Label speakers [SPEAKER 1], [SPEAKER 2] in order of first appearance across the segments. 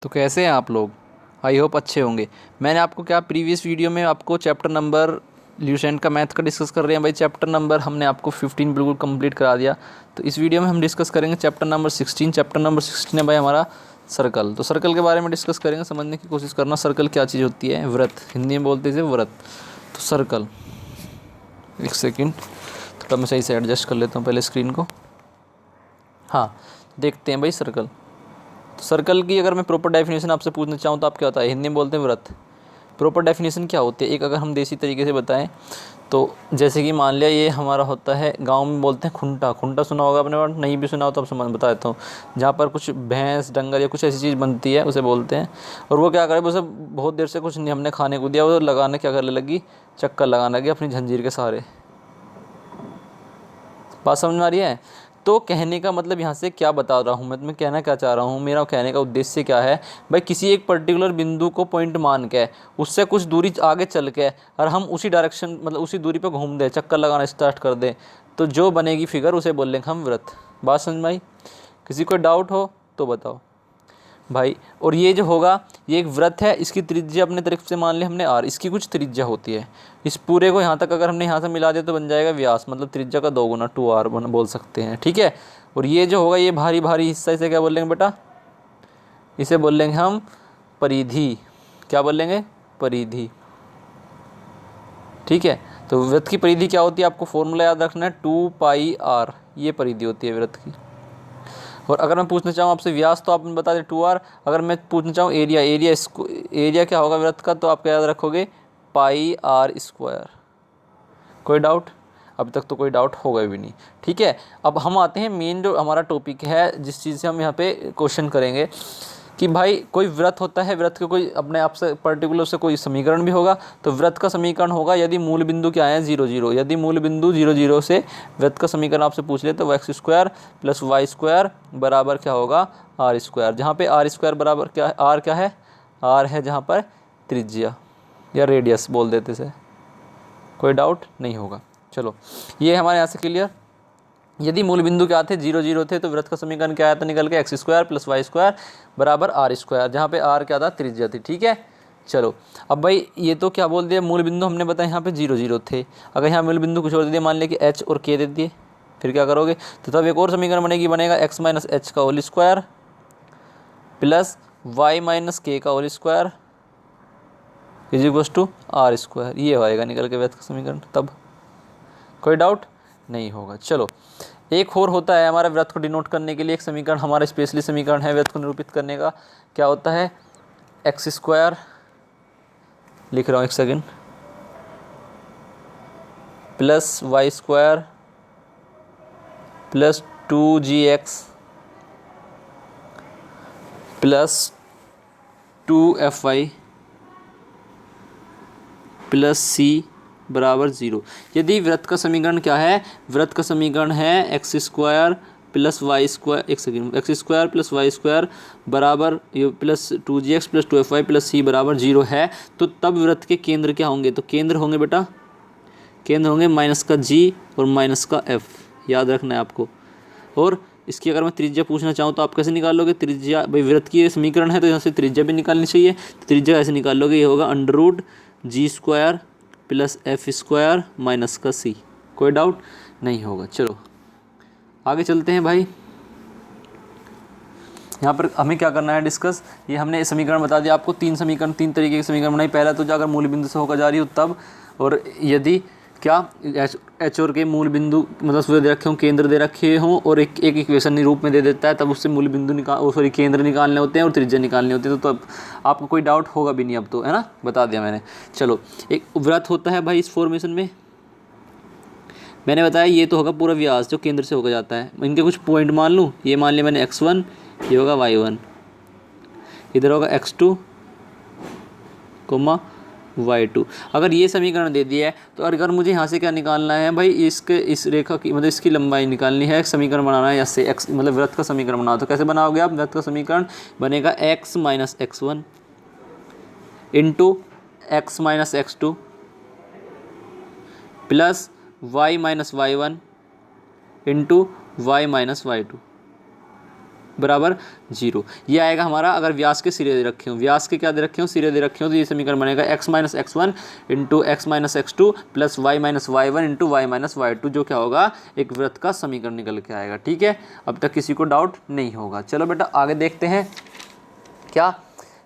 [SPEAKER 1] तो कैसे हैं आप लोग। आई होप अच्छे होंगे। मैंने आपको क्या प्रीवियस वीडियो में आपको चैप्टर नंबर ल्यूसेंट का मैथ का डिस्कस कर रहे हैं भाई। चैप्टर नंबर हमने आपको 15 बिल्कुल कंप्लीट करा दिया। तो इस वीडियो में हम डिस्कस करेंगे चैप्टर नंबर 16। चैप्टर नंबर 16 है भाई हमारा सर्कल। तो सर्कल के बारे में डिस्कस करेंगे, समझने की कोशिश करना सर्कल क्या चीज़ होती है। व्रत, हिंदी में बोलते थे व्रत। तो सर्कल, एक सेकेंड, थोड़ा मैं सही से एडजस्ट कर लेता हूँ पहले स्क्रीन को। हाँ, देखते हैं भाई सर्कल। तो सर्कल की अगर मैं प्रॉपर डेफिनेशन आपसे पूछना चाहूँ तो आप क्या होता है, हिंदी में बोलते हैं व्रत। प्रॉपर डेफिनेशन क्या होती है, एक अगर हम देसी तरीके से बताएं तो जैसे कि मान लिया ये हमारा होता है, गांव में बोलते हैं खुंटा। खुंटा सुना होगा आपने, और नहीं भी सुना हो तो आप समझ बता देता हूँ। जहाँ पर कुछ भैंस डंगर या कुछ ऐसी चीज़ बनती है उसे बोलते हैं। और वो क्या करे, उसे बहुत देर से कुछ नहीं हमने खाने को दिया, वो लगाने क्या करने लगी, चक्कर लगाने लगी अपनी जंजीर के सहारे। बात समझ में आ रही है। तो कहने का मतलब यहाँ से क्या बता रहा हूँ मैं कहना क्या चाह रहा हूँ, मेरा कहने का उद्देश्य क्या है भाई, किसी एक पर्टिकुलर बिंदु को पॉइंट मान के उससे कुछ दूरी आगे चल के और हम उसी डायरेक्शन मतलब उसी दूरी पर घूम दे, चक्कर लगाना स्टार्ट कर दे, तो जो बनेगी फिगर उसे बोल लेंगे हम व्रत। बात समझ में आई। किसी को डाउट हो तो बताओ भाई। और ये जो होगा ये एक व्रत है, इसकी त्रिज्या अपने तरफ से मान ले हमने r, इसकी कुछ त्रिज्या होती है। इस पूरे को यहाँ तक अगर हमने यहाँ से मिला दिया तो बन जाएगा व्यास, मतलब त्रिज्या का 2 गुना 2r बोल सकते हैं, ठीक है। और ये जो होगा ये भारी भारी हिस्सा, इसे क्या बोलेंगे बेटा, इसे बोल लेंगे हम परिधि। क्या बोलेंगे, परिधि, ठीक है। तो व्रत की परिधि क्या होती है, आपको फॉर्मूला याद रखना है, 2πr, ये परिधि होती है व्रत की। और अगर मैं पूछना चाहूँ आपसे व्यास तो आपने बता दें 2r। अगर मैं पूछना चाहूँ एरिया, एरिया क्या होगा व्रत का, तो आप क्या याद रखोगे, πr²। कोई डाउट, अभी तक तो कोई डाउट होगा भी नहीं, ठीक है। अब हम आते हैं मेन जो हमारा टॉपिक है, जिस चीज़ से हम यहाँ पे क्वेश्चन करेंगे कि भाई कोई व्रत होता है, व्रत के कोई अपने आप से पर्टिकुलर से कोई समीकरण भी होगा। तो व्रत का समीकरण होगा यदि मूल बिंदु क्या है, 0 0। यदि मूल बिंदु 0 0 से व्रत का समीकरण आपसे पूछ ले तो x² + y² बराबर क्या होगा, r²। जहाँ पे r² बराबर क्या है, r क्या है, r है जहाँ पर त्रिज्या या रेडियस बोल देते से। कोई डाउट नहीं होगा। चलो ये हमारे यहाँ से क्लियर। यदि मूल बिंदु क्या थे, 0 0 थे, तो व्रत का समीकरण क्या आया था निकल के, x² + y² बराबर r², जहाँ पे r क्या था, त्रिज्या थी, ठीक है। चलो अब भाई ये तो क्या बोल दिया, मूल बिंदु हमने बताया यहाँ पे 0 0 थे। अगर यहाँ मूल बिंदु कुछ और दे दिए, मान लिया कि h और k दे दिए, फिर क्या करोगे, तो तब एक और समीकरण बनेगा x - h का whole square plus y - k का whole square is equal to r²। ये होएगा निकल के व्रत का समीकरण। तब कोई डाउट नहीं होगा। चलो एक और होता है हमारा व्रत को डिनोट करने के लिए एक समीकरण, हमारा स्पेशली समीकरण है व्रत को निरूपित करने का। क्या होता है, x², लिख रहा हूँ एक second, plus y² plus 2gx plus 2fy plus c बराबर 0। यदि व्रत का समीकरण क्या है, व्रत का समीकरण है x² + y², एक सेकेंड, x² + y² बराबर plus 2gx plus 2fy plus c बराबर 0 है, तो तब व्रत के केंद्र क्या होंगे, तो केंद्र होंगे बेटा, केंद्र होंगे -g और -f, याद रखना है आपको। और इसकी अगर मैं त्रिज्या पूछना चाहूँ तो आप कैसे निकालोगे त्रिज्या, भाई व्रत की समीकरण है तो यहाँ से त्रिज्या भी निकालनी चाहिए। तो त्रिज्या ऐसे निकाल लोगे, ये होगा √g² + f² माइनस का c। कोई डाउट नहीं होगा। चलो आगे चलते हैं भाई। यहाँ पर हमें क्या करना है डिस्कस, ये हमने समीकरण बता दिया आपको, 3 समीकरण, 3 तरीके के समीकरण बनाई। पहला तो अगर मूल बिंदु से होकर जा रही हो तब, और यदि क्या एच और के मूल बिंदु मतलब सूर्य दे रखे हों, केंद्र दे रखे हों, और एक इक्वेशन रूप में दे देता है, तब उससे मूल बिंदु केंद्र निकालने होते हैं और त्रिज्या निकालनी होती है। तो तब आपको कोई डाउट होगा भी नहीं अब तो, है ना, बता दिया मैंने। चलो एक व्रत होता है भाई इस फॉर्मेशन में, मैंने बताया ये तो होगा पूरा व्यास जो केंद्र से होकर जाता है। इनके कुछ पॉइंट मान लूँ, ये मान लिया मैंने x1, ये होगा y1, इधर होगा x2, y2। अगर ये समीकरण दे दिया है तो अगर मुझे यहाँ से क्या निकालना है भाई, इस रेखा की मतलब इसकी लंबाई निकालनी है, समीकरण बनाना है, यहाँ से x मतलब व्रत का समीकरण बनाओ। तो कैसे बनाओगे आप, व्रत का समीकरण बनेगा x - x1 into x - x2 plus y - y1 into y - y2। बराबर 0। ये आएगा हमारा, अगर व्यास के सिरे दे रखे हो, व्यास के क्या दे रखे हो, सिरे दे रखे हो, तो ये समीकरण बनेगा x minus x1 into x minus x2 plus y minus y1 into y minus y2, जो क्या होगा, एक वृत्त का समीकरण निकल के आएगा। ठीक है, अब तक किसी को डाउट नहीं होगा। चलो बेटा आगे देखते हैं। क्या,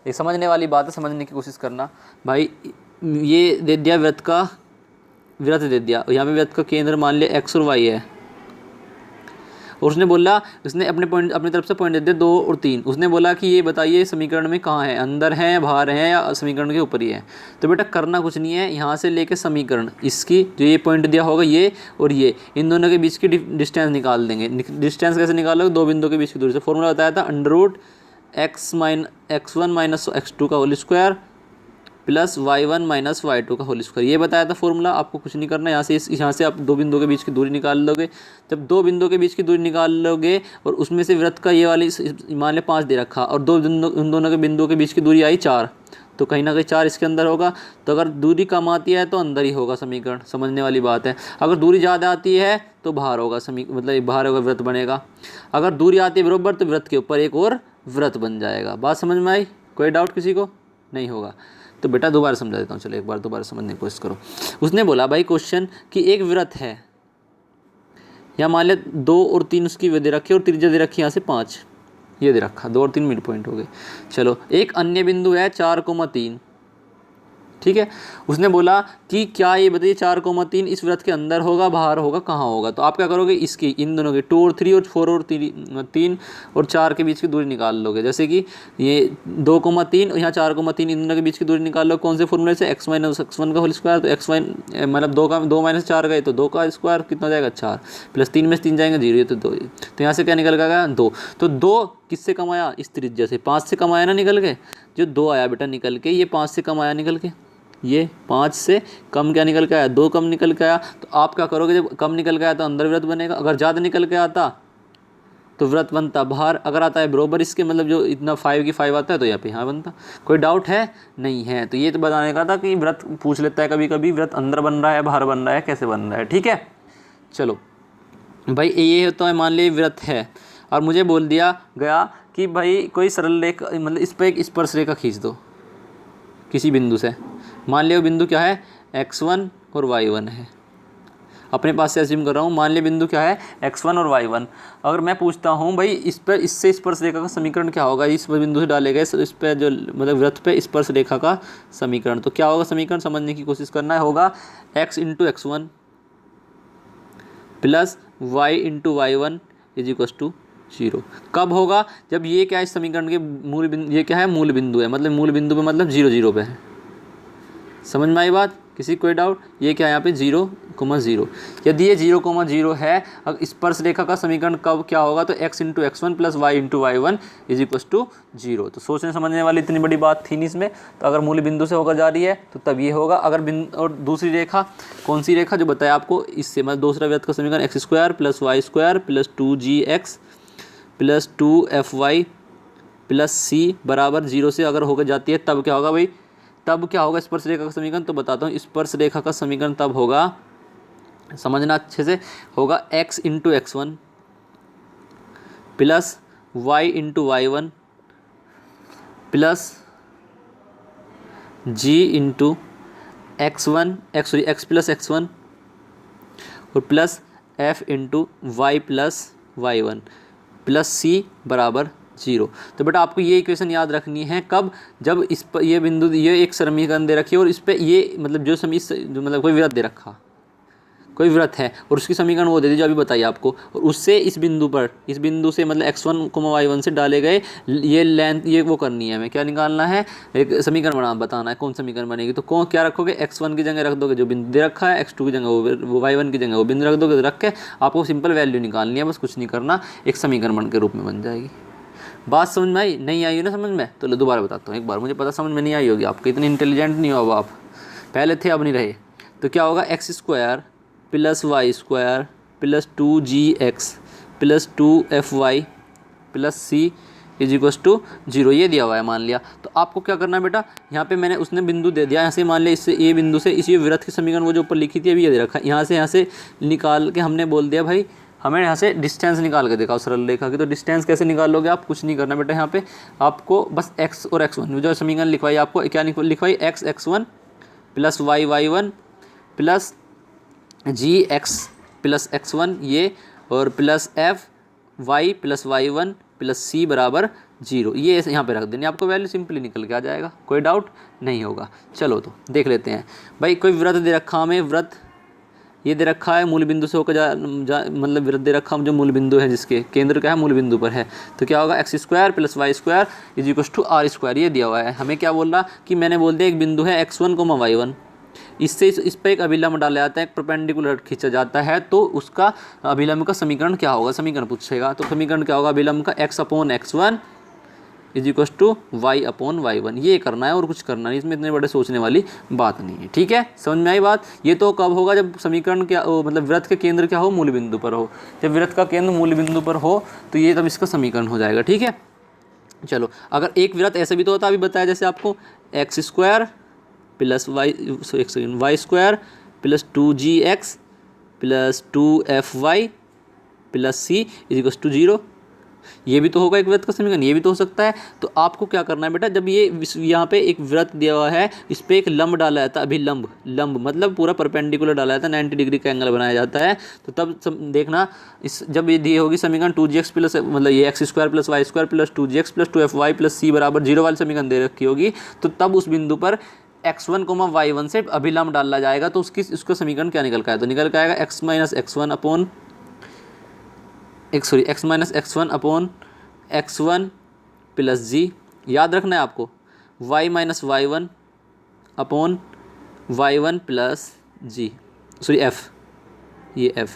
[SPEAKER 1] ये समझने वाली बात है, समझने की कोशिश करना भाई। ये दे दिया वृत्त दे दिया, यहाँ पे वृत्त का केंद्र मान लिया x और y है, और उसने बोला, उसने अपनी तरफ से पॉइंट दे दिया 2 और 3। उसने बोला कि ये बताइए समीकरण में कहाँ है, अंदर है या बाहर है या समीकरण के ऊपर ही है। तो बेटा करना कुछ नहीं है, यहाँ से लेके समीकरण इसकी जो ये पॉइंट दिया होगा ये और ये, इन दोनों के बीच की डिस्टेंस निकाल देंगे। डिस्टेंस कैसे निकालोगे, दो बिंदुओं के बीच की दूरी से। फॉर्मूला बताया था x1 माइनस x2 का whole square plus y1 minus y2 का होल स्क्वायर, ये बताया था फॉर्मूला। आपको कुछ नहीं करना, यहाँ से आप दो बिंदुओं के बीच की दूरी निकाल लोगे। जब दो बिंदुओं के बीच की दूरी निकाल लोगे और उसमें से वृत्त का ये वाली मान लें 5 दे रखा, और उन दोनों के बिंदुओं के बीच की दूरी आई 4, तो कहीं ना कहीं 4 इसके अंदर होगा। तो अगर दूरी कम आती है तो अंदर ही होगा समीकरण, समझने वाली बात है। अगर दूरी ज़्यादा आती है तो बाहर होगा मतलब बाहर होगा, वृत्त बनेगा। अगर दूरी आती है बराबर तो वृत्त के ऊपर एक और वृत्त बन जाएगा। बात समझ में आई? कोई डाउट किसी को नहीं होगा? तो बेटा दोबारा समझा देता हूँ, चलो एक बार दोबारा समझने की कोशिश करो। उसने बोला भाई क्वेश्चन कि एक वृत्त है, या मान लिया 2 और 3 उसकी दे रखी और त्रिज्या दे रखी यहाँ से 5, ये दे रखा, 2 और 3 मिड पॉइंट हो गए। चलो एक अन्य बिंदु है 4,3, ठीक है। उसने बोला कि क्या ये बताइए 4,3 इस वृत्त के अंदर होगा, बाहर होगा, कहाँ होगा। तो आप क्या करोगे, इसकी इन दोनों के 2 और 3 और 4 और 3 और 4 के बीच की दूरी निकाल लोगे। जैसे कि ये 2,3 और यहाँ 4,3, इन दोनों के बीच की दूरी निकाल लो। कौन से फॉर्मूले से, x माइनस x1 का होल स्क्वायर। तो x मतलब 2 माइनस 4 गए तो 2 का स्क्वायर कितना जाएगा 4, प्लस 3 में से 3 जाएंगे 0, तो 2। तो यहाँ से क्या निकल गया 2। तो 2 किससे कम आया, इस त्रिज्या से, 5 से कम आया ना निकल के। जो 2 आया बेटा निकल के, ये 5 से कम आया निकल के, ये 5 से कम क्या निकल के आया, 2 कम निकल के आया। तो आप क्या करोगे, जब कम निकल के आया तो अंदर वृत्त बनेगा, अगर ज़्यादा निकल के आता तो वृत्त बनता बाहर। अगर आता है बराबर इसके, मतलब जो इतना 5 की 5 आता है, तो यहाँ पे यहाँ बनता। कोई डाउट है? नहीं है। तो ये तो बताने का था कि वृत्त पूछ लेता है कभी कभी, वृत्त अंदर बन रहा है बाहर बन रहा है, कैसे बन रहा है। ठीक है, चलो भाई ये होता है, मान लीजिए वृत्त है और मुझे बोल दिया गया कि भाई कोई सरल रेखा, मतलब इस पर एक स्पर्श रेखा खींच दो किसी बिंदु से। मान लिया बिंदु क्या है, x1 और y1 है। अपने पास से अज्यूम कर रहा हूँ, मान लिया बिंदु क्या है, x1 और y1। अगर मैं पूछता हूँ भाई इस पर, इससे स्पर्श रेखा का समीकरण क्या होगा, इस बिंदु से डाले गए इस पर जो मतलब वृत्त पे स्पर्श रेखा का समीकरण, तो क्या होगा समीकरण, समझने की कोशिश करना होगा। x into x1 plus y into y1 is equal to 0। कब होगा, जब ये क्या है, इस समीकरण के मूल बिंदु, ये क्या है, मूल बिंदु है, मतलब मूल बिंदु पे मतलब 0, 0 पे है। समझ में आई बात? किसी कोई डाउट? ये क्या है यहाँ पे 0,0। यदि ये 0,0 है, अगर स्पर्श रेखा का समीकरण कब क्या होगा, तो x into x1 plus y into y1 is equal to 0। तो सोचने समझने वाली इतनी बड़ी बात थी नहीं इसमें। तो अगर मूल बिंदु से होकर जा रही है तो तब ये होगा। अगर बिंदु, और दूसरी रेखा कौन सी रेखा जो बताया आपको, इससे मतलब दूसरा वृत्त का समीकरण x square plus y square plus 2gx plus 2fy plus c बराबर 0 से अगर होकर जाती है, तब क्या होगा भाई, तब क्या होगा स्पर्श रेखा का समीकरण। तो बताता हूँ, स्पर्श रेखा का समीकरण तब होगा, समझना अच्छे से, होगा x into x1 plus y into y1 plus g into x plus x1 और plus f into y plus y1 plus c बराबर 0। तो बेटा आपको ये इक्वेशन याद रखनी है कब, जब इस पर ये बिंदु, ये एक समीकरण दे रखी है और इस पे ये मतलब जो मतलब कोई वृत्त दे रखा, कोई वृत्त है और उसकी समीकरण वो दे दी जो अभी बताइए आपको, और उससे इस बिंदु पर, इस बिंदु से मतलब x1, y1 से डाले गए ये लेंथ, ये वो करनी है, हमें क्या निकालना है, एक समीकरण बताना है। कौन समीकरण बनेगी, तो कौन क्या रखोगे, x1 की जगह रख दोगे जो बिंदु दे रखा है, x2 की जगह वो y1 की जगह वो बिंदु रख दोगे, रख के आपको सिंपल वैल्यू निकालनी है, बस कुछ नहीं करना, एक समीकरण के रूप में बन जाएगी। बात समझ में आई? नहीं आई ना समझ में? तो लो दोबारा बताता हूँ एक बार, मुझे पता समझ में नहीं आई होगी आपके, इतने इंटेलिजेंट नहीं हो अब आप, पहले थे अब नहीं रहे। तो क्या होगा, x square plus y square plus 2gx plus 2fy plus c is equal to 0, ये दिया हुआ है मान लिया। तो आपको क्या करना है बेटा, यहाँ पे मैंने उसने बिंदु दे दिया, यहाँ से मान लिया इससे ए बिंदु से इसी वृत्त के समीकरण वो जो ऊपर लिखी थी अभी ये दे रखा है, यहाँ से निकाल के हमने बोल दिया भाई हमें यहाँ से डिस्टेंस निकाल के देखा सरल रेखा की। तो डिस्टेंस कैसे निकालोगे आप, कुछ नहीं करना बेटा, यहाँ पे आपको बस x और x1 जो समीकरण लिखवाई आपको क्या लिखवाई, x1 plus y1 plus gx plus x1 ये, और plus fy plus y1 plus c बराबर 0, ये यहाँ पे रख देनी, आपको वैल्यू सिंपली निकल के आ जाएगा, कोई डाउट नहीं होगा। चलो तो देख लेते हैं भाई, कोई वृत्त दे रखा हमें, वृत्त ये दे रखा है, मूल बिंदु से होकर मतलब वृत्त दे रखा जो मूल बिंदु है, जिसके केंद्र क्या है मूल बिंदु पर है, तो क्या होगा x square plus y square is equal to r square, ये दिया हुआ है। हमें क्या बोल रहा कि मैंने बोल दिया एक बिंदु है x1 y1, इससे इस पर एक अभिलंब डाला जाता है, एक परपेंडिकुलर खींचा जाता है, तो उसका अभिलंब का समीकरण क्या होगा, समीकरण पूछेगा। तो समीकरण क्या होगा अभिलंब का, x upon x1 is equal to y upon y1, ये करना है और कुछ करना नहीं, इसमें इतने बड़े सोचने वाली बात नहीं है। ठीक है, समझ में आई बात। ये तो कब होगा, जब समीकरण क्या मतलब वृत्त के केंद्र क्या हो, मूल बिंदु पर हो। जब वृत्त का केंद्र मूल बिंदु पर हो तो ये तब इसका समीकरण हो जाएगा। ठीक है, चलो अगर एक वृत्त ऐसे भी तो होता, अभी बताया जैसे आपको, x square plus y square plus 2gx plus 2fy plus c is equal to 0, ये भी तो होगा एक वृत्त का समीकरण, ये भी तो हो सकता है। तो आपको क्या करना है बेटा, जब ये यहाँ पे एक वृत्त दिया हुआ है, इस पर एक लंब डाला जाता है, अभिलंब, लंब मतलब पूरा परपेंडिकुलर डाला जाता है, 90 डिग्री का एंगल बनाया जाता है। तो तब देखना, इस जब ये दी होगी समीकरण 2gx प्लस मतलब ये x square plus y square plus 2gx plus 2fy plus c बराबर 0 वाली समीकरण दे रखी होगी, तो तब उस बिंदु पर x1 y1 से अभिलंब डाला जाएगा, तो उसका समीकरण क्या निकल का है, तो निकल का आएगा x minus x1 upon x1 plus g, याद रखना है आपको, y minus y1 upon y1 plus g, f, ये f,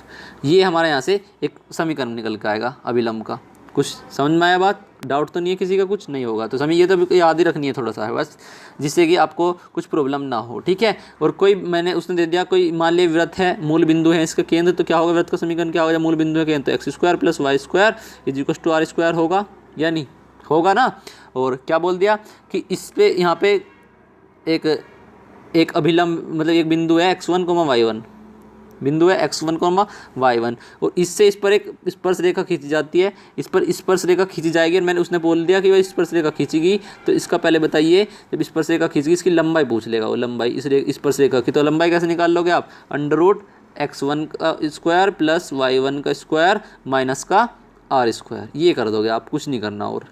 [SPEAKER 1] ये हमारे यहाँ से एक समीकरण निकल के आएगा अभिलंब का। कुछ समझ में आया बात, डाउट तो नहीं है किसी का, कुछ नहीं होगा तो समझ, ये तो याद ही रखनी है थोड़ा सा है बस, जिससे कि आपको कुछ प्रॉब्लम ना हो। ठीक है, और कोई मैंने उसने दे दिया, कोई मान लिया वृत्त है, मूल बिंदु है इसका केंद्र, तो क्या होगा वृत्त का समीकरण क्या होगा, मूल बिंदु है केंद्र, तो x square plus y square is equal to r square होगा या नहीं होगा ना। और क्या बोल दिया कि इस पे यहाँ पे एक अभिलंब मतलब एक बिंदु है x1 y1, बिंदु है x1 y1, और इससे इस पर एक स्पर्श रेखा खींची जाती है, इस पर स्पर्श रेखा खींची जाएगी, और मैंने उसने बोल दिया कि भाई स्पर्श रेखा खींचेगी, तो इसका पहले बताइए, जब स्पर्श रेखा खींचेगी इसकी लंबाई पूछ लेगा वो, लंबाई इस स्पर्श रेखा की, तो लंबाई कैसे निकाल लोगे आप, अंडर x1 का स्क्वायर प्लस y1 का स्क्वायर माइनस का आर स्क्वायर, ये कर दोगे आप, कुछ नहीं करना। और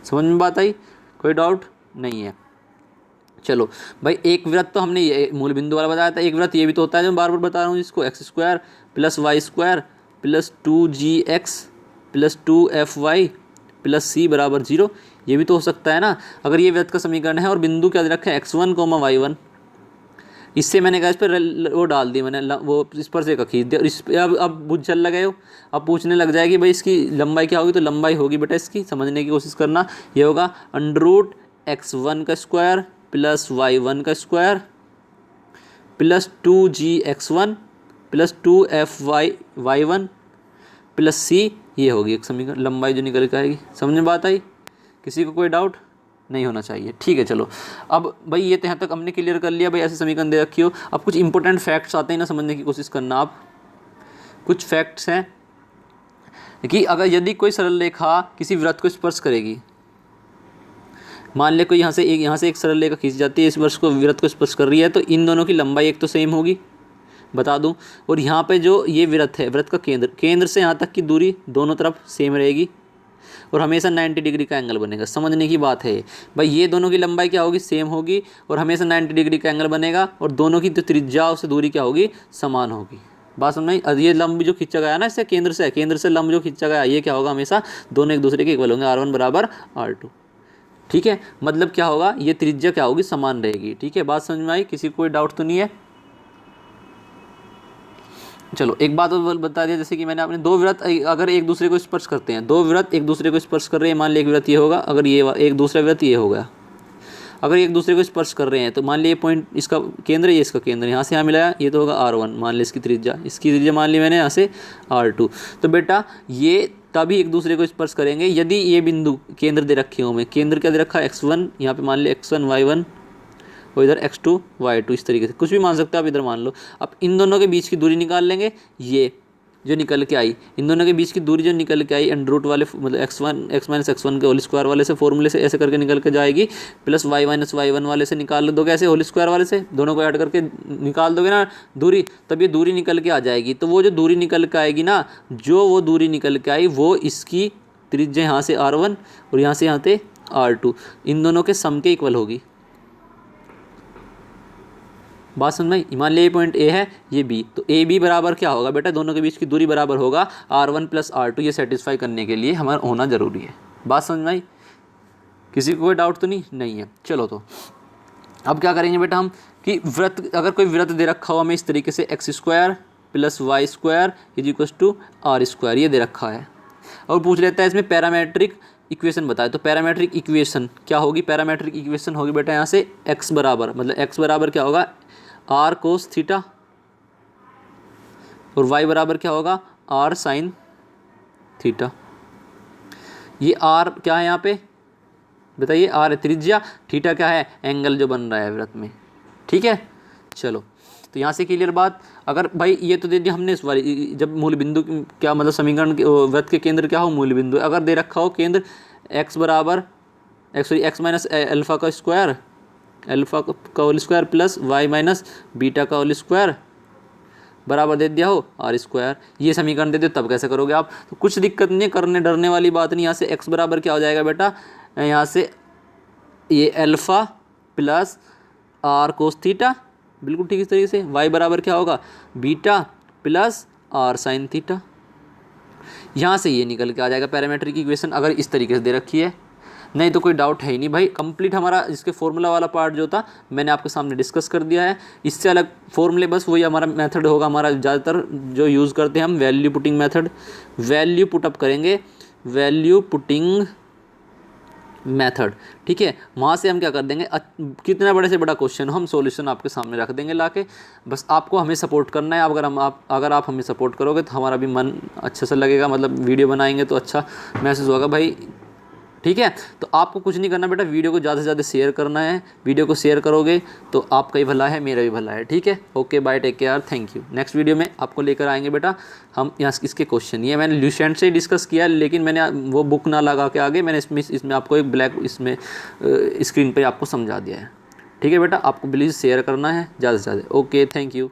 [SPEAKER 1] समझ में बात आई, कोई डाउट नहीं है। चलो भाई, एक वृत्त तो हमने ये मूल बिंदु वाला बताया था, एक वृत्त ये भी तो होता है जो मैं बार बार बता रहा हूँ, जिसको x square plus y square plus 2gx plus 2fy plus c बराबर 0, ये भी तो हो सकता है ना। अगर ये वृत्त का समीकरण है और बिंदु क्या रखा है x1 y1, इससे मैंने कहा इस पर वो डाल दी मैंने, वो इस पर से खींच दिया, और इस पर अब बुझ चल लगे हो, अब पूछने लग जाएगी भाई इसकी लंबाई क्या होगी, तो लंबाई होगी बेटा इसकी, समझने की कोशिश करना, ये होगा अंडर x1 का स्क्वायर प्लस y1 का square plus 2gx1 plus 2fy1 plus c, ये होगी एक समीकरण, लंबाई जो निकल के आएगी। समझ में बात आई, किसी को कोई डाउट नहीं होना चाहिए। ठीक है, चलो अब भाई ये तो यहाँ तक हमने क्लियर कर लिया भाई, ऐसे समीकरण दे रखी हो। अब कुछ इंपॉर्टेंट फैक्ट्स आते हैं ना, समझने की कोशिश करना आप। कुछ फैक्ट्स हैं कि अगर यदि कोई सरल रेखा किसी वृत्त को स्पर्श करेगी, मान ले कोई यहाँ से एक सरल रेखा खींच जाती है, इस वृत्त को स्पर्श कर रही है, तो इन दोनों की लंबाई एक तो सेम होगी, बता दूं, और यहाँ पे जो ये वृत्त है, वृत्त का केंद्र से यहाँ तक की दूरी दोनों तरफ सेम रहेगी, और हमेशा 90 डिग्री का एंगल बनेगा। समझने की बात है भाई, ये दोनों की लंबाई क्या होगी, सेम होगी, और हमेशा 90 डिग्री का एंगल बनेगा, और दोनों की जो त्रिज्या उससे दूरी क्या होगी, समान होगी। बात समझ में, ये लंब जो खींचा गया ना, इससे केंद्र से लंब जो खींचा गया, ये क्या होगा, हमेशा दोनों एक दूसरे के इक्वल होंगे, r1 बराबर r2। ठीक है, मतलब क्या होगा, ये त्रिज्या क्या होगी, समान रहेगी। ठीक है, बात समझ में आई, किसी को कोई डाउट तो नहीं है। चलो एक बात और बता दिया, जैसे कि मैंने आपने दो वृत्त अगर एक दूसरे को स्पर्श करते हैं, दो वृत्त एक दूसरे को स्पर्श कर रहे हैं, मान लिया एक वृत्त ये होगा, अगर ये एक दूसरा वृत्त ये होगा, अगर एक दूसरे को स्पर्श कर रहे हैं, तो मान लिया पॉइंट इसका केंद्र, ये इसका केंद्र, यहाँ से यहाँ मिलाया, ये तो होगा r1, मान लिया इसकी त्रिज्या मान ली मैंने यहाँ से r2। तो बेटा ये तभी एक दूसरे को स्पर्श करेंगे यदि ये बिंदु केंद्र दे रखे हो, मैं केंद्र क्या दे रखा है, x1, यहाँ पे मान लिया x1 y1, और इधर x2 y2, इस तरीके से कुछ भी मान सकते हो आप, इधर मान लो। अब इन दोनों के बीच की दूरी निकाल लेंगे, ये जो निकल के आई, इन दोनों के बीच की दूरी जो निकल के आई अंडर रूट वाले मतलब x1 के होल स्क्वायर वाले से फॉर्मूले से ऐसे करके निकल के जाएगी, प्लस y-y1 वाले से निकाल दोगे ऐसे होल स्क्वायर वाले से, दोनों को ऐड करके निकाल दोगे ना दूरी, तब ये दूरी निकल के आ जाएगी। तो वो जो दूरी निकल के आएगी ना, जो वो दूरी निकल के आई वो इसकी त्रिज्या यहाँ से r1 और यहाँ से यहाँ पे r2, इन दोनों के सम के इक्वल होगी। बात समझ में? मान लिया ये पॉइंट ए है, ये बी, तो ए बी बराबर क्या होगा बेटा, दोनों के बीच की दूरी बराबर होगा r1 प्लस r2। ये सेटिस्फाई करने के लिए हमारा होना जरूरी है। बात समझ में आई? किसी को कोई डाउट तो नहीं है। चलो तो अब क्या करेंगे बेटा हम कि वृत्त, अगर कोई वृत्त दे रखा हो हमें इस तरीके से x square plus y square is equal to r square, ये दे रखा है, और पूछ लेता है इसमें पैरामेट्रिक इक्वेशन बताए। तो पैरामेट्रिक इक्वेशन क्या होगी? पैरामेट्रिक इक्वेशन होगी बेटा यहाँ से x बराबर, मतलब x बराबर क्या होगा, आर कोस थीटा, और y बराबर क्या होगा, आर साइन थीटा। ये r क्या है यहाँ पे बताइए, r है त्रिज्या, थीटा क्या है, एंगल जो बन रहा है वृत्त में। ठीक है, चलो तो यहाँ से क्लियर बात। अगर भाई ये तो दे दिया हमने इस वाली, जब मूल बिंदु क्या मतलब समीकरण वृत्त के केंद्र क्या हो, मूल बिंदु। अगर दे रखा हो केंद्र x बराबर x माइनस अल्फा का स्क्वायर, अल्फा का whole square plus y minus beta का होल स्क्वायर बराबर दे दिया हो आर स्क्वायर, ये समीकरण दे दो, तब कैसे करोगे आप? तो कुछ दिक्कत नहीं, करने डरने वाली बात नहीं। यहाँ से x बराबर क्या हो जाएगा बेटा, यहाँ से ये alpha plus r cos theta, बिल्कुल ठीक इस तरीके से। y बराबर क्या होगा, beta plus r sine theta. यहाँ से ये निकल के आ जाएगा पैरामेट्रिक इक्वेशन, अगर इस तरीके से दे रखी है। नहीं तो कोई डाउट है ही नहीं भाई। कंप्लीट हमारा इसके फॉर्मूला वाला पार्ट जो था मैंने आपके सामने डिस्कस कर दिया है। इससे अलग फॉर्मूले बस वही हमारा मेथड होगा, हमारा ज़्यादातर जो यूज़ करते हैं हम value putting method, value put up करेंगे, वैल्यू पुटिंग मेथड। ठीक है, वहाँ से हम क्या कर देंगे, कितना बड़े से बड़ा क्वेश्चन हो हम सॉल्यूशन आपके सामने रख देंगे लाके। बस आपको हमें सपोर्ट करना है। अगर आप हमें सपोर्ट करोगे तो हमारा भी मन अच्छे से लगेगा, मतलब वीडियो बनाएंगे तो अच्छा महसूस होगा भाई। ठीक है, तो आपको कुछ नहीं करना बेटा, वीडियो को ज़्यादा से ज़्यादा शेयर करना है। वीडियो को शेयर करोगे तो आपका ही भला है, मेरा भी भला है। ठीक है, okay bye, take care, thank you. Next video में आपको लेकर आएंगे बेटा हम यहाँ इसके क्वेश्चन। ये मैंने ल्यूसेंट से ही डिस्कस किया, लेकिन मैंने वो बुक ना लगा के आगे मैंने इसमें आपको एक ब्लैक इसमें स्क्रीन पर आपको समझा दिया है। ठीक है बेटा, आपको प्लीज़ शेयर करना है ज़्यादा से ज़्यादा। Okay, thank you.